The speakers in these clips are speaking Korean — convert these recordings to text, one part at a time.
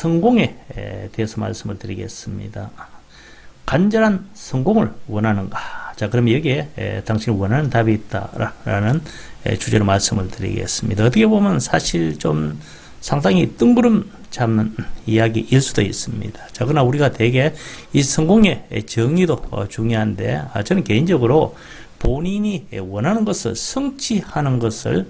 성공에 대해서 말씀을 드리겠습니다. 간절한 성공을 원하는가? 자, 그럼 여기에 당신이 원하는 답이 있다라는 주제로 말씀을 드리겠습니다. 어떻게 보면 사실 좀 상당히 뜬구름 잡는 이야기일 수도 있습니다. 자, 그러나 우리가 대개 이 성공의 정의도 중요한데, 저는 개인적으로 본인이 원하는 것을 성취하는 것을,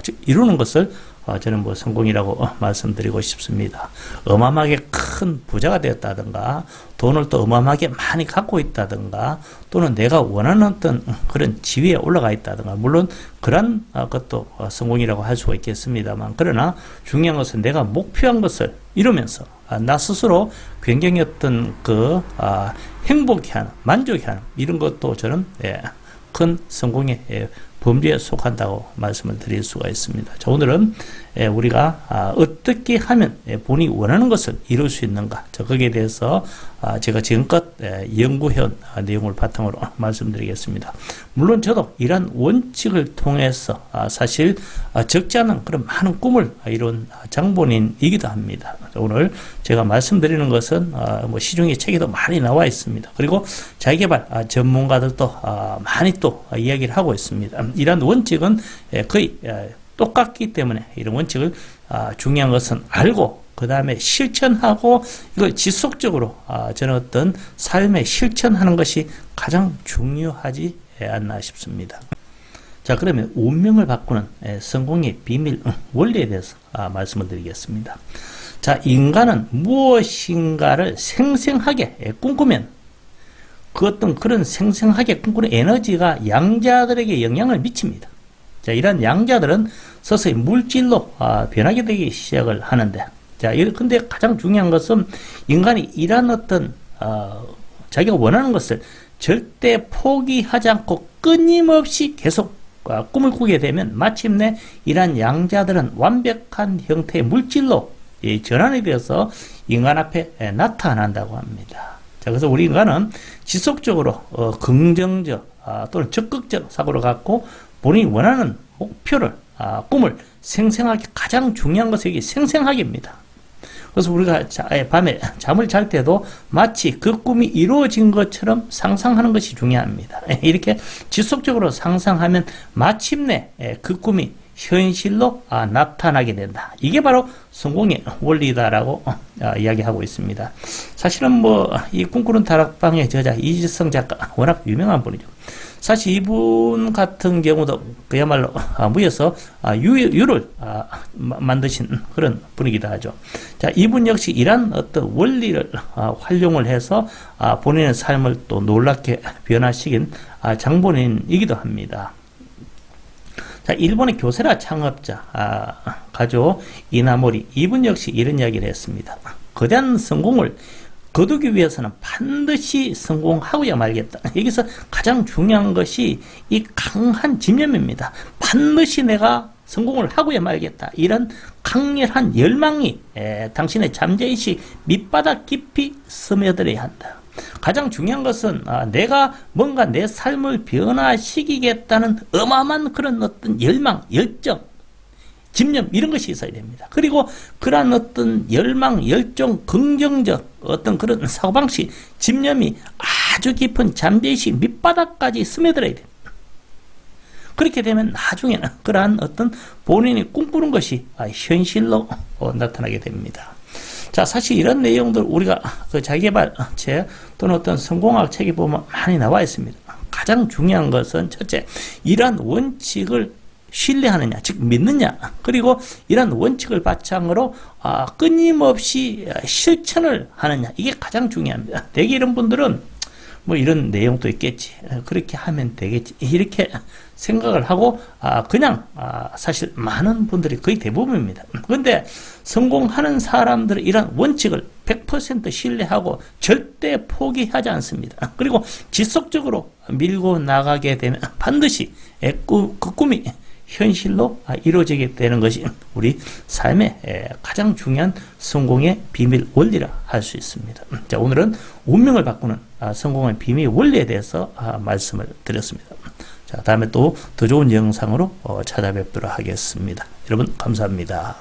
즉 이루는 것을 저는 성공이라고 말씀드리고 싶습니다. 어마어마하게 큰 부자가 되었다든가, 돈을 또 어마어마하게 많이 갖고 있다든가, 또는 내가 원하는 어떤 그런 지위에 올라가 있다든가, 물론 그런 것도 성공이라고 할 수가 있겠습니다만, 그러나 중요한 것은 내가 목표한 것을 이루면서 나 스스로 굉장히 어떤 행복해하는, 만족해하는 이런 것도 저는 큰 성공의 범주에 속한다고 말씀을 드릴 수가 있습니다. 자, 오늘은 우리가 어떻게 하면 본인이 원하는 것을 이룰 수 있는가, 자, 거기에 대해서 제가 지금껏 연구해온 내용을 바탕으로 말씀드리겠습니다. 물론 저도 이러한 원칙을 통해서 사실 적지 않은 그런 많은 꿈을 이룬 장본인이기도 합니다. 오늘 제가 말씀드리는 것은 시중에 책에도 많이 나와 있습니다. 그리고 자기개발 전문가들도 많이 또 이야기를 하고 있습니다. 이러한 원칙은 거의 똑같기 때문에 이런 원칙을 중요한 것은 알고 그 다음에 실천하고 이걸 지속적으로 저는 어떤 삶에 실천하는 것이 가장 중요하지 않나 싶습니다. 자, 그러면 운명을 바꾸는 성공의 비밀 원리에 대해서 말씀을 드리겠습니다. 자, 인간은 무엇인가를 생생하게 꿈꾸면 그 어떤 그런 생생하게 꿈꾸는 에너지가 양자들에게 영향을 미칩니다. 자, 이런 양자들은 서서히 물질로 변하게 되기 시작을 하는데, 자, 근데 가장 중요한 것은 인간이 이런 어떤 자기가 원하는 것을 절대 포기하지 않고 끊임없이 계속 꿈을 꾸게 되면 마침내 이러한 양자들은 완벽한 형태의 물질로 전환이 되어서 인간 앞에 나타난다고 합니다. 자, 그래서 우리 인간은 지속적으로 긍정적 또는 적극적 사고를 갖고 본인이 원하는 목표를, 꿈을 생생하게, 가장 중요한 것은 이게 생생하게입니다. 그래서 우리가 밤에 잠을 잘 때도 마치 그 꿈이 이루어진 것처럼 상상하는 것이 중요합니다. 이렇게 지속적으로 상상하면 마침내 그 꿈이 현실로 나타나게 된다. 이게 바로 성공의 원리다라고 이야기하고 있습니다. 사실은 이 꿈꾸는 다락방의 저자 이지성 작가 워낙 유명한 분이죠. 사실 이분 같은 경우도 그야말로 무에서 유를 만드신 그런 분이기도 하죠. 자, 이분 역시 이러한 어떤 원리를 활용을 해서 본인의 삶을 또 놀랍게 변화시킨 장본인이기도 합니다. 자, 일본의 교세라 창업자 가조 이나모리, 이분 역시 이런 이야기를 했습니다. 거대한 성공을 거두기 위해서는 반드시 성공하고야 말겠다. 여기서 가장 중요한 것이 이 강한 집념입니다. 반드시 내가 성공을 하고야 말겠다. 이런 강렬한 열망이 당신의 잠재의식 밑바닥 깊이 스며들어야 한다. 가장 중요한 것은 내가 뭔가 내 삶을 변화시키겠다는 어마어마한 그런 어떤 열망, 열정, 집념, 이런 것이 있어야 됩니다. 그리고 그러한 어떤 열망, 열정, 긍정적 어떤 그런 사고방식, 집념이 아주 깊은 잠재의식 밑바닥까지 스며들어야 됩니다. 그렇게 되면 나중에는 그러한 어떤 본인이 꿈꾸는 것이 현실로 나타나게 됩니다. 자, 사실 이런 내용들 우리가 자기개발 책 또는 어떤 성공학 책에 보면 많이 나와 있습니다. 가장 중요한 것은 첫째, 이러한 원칙을 신뢰하느냐, 즉 믿느냐, 그리고 이런 원칙을 바탕으로 끊임없이 실천을 하느냐, 이게 가장 중요합니다. 대개 이런 분들은 이런 내용도 있겠지, 그렇게 하면 되겠지, 이렇게 생각을 하고 그냥 사실 많은 분들이 거의 대부분입니다. 그런데 성공하는 사람들은 이런 원칙을 100% 신뢰하고 절대 포기하지 않습니다. 그리고 지속적으로 밀고 나가게 되면 반드시 그 꿈이 현실로 이루어지게 되는 것이 우리 삶의 가장 중요한 성공의 비밀 원리라 할 수 있습니다. 자, 오늘은 운명을 바꾸는 성공의 비밀 원리에 대해서 말씀을 드렸습니다. 자, 다음에 또 더 좋은 영상으로 찾아뵙도록 하겠습니다. 여러분 감사합니다.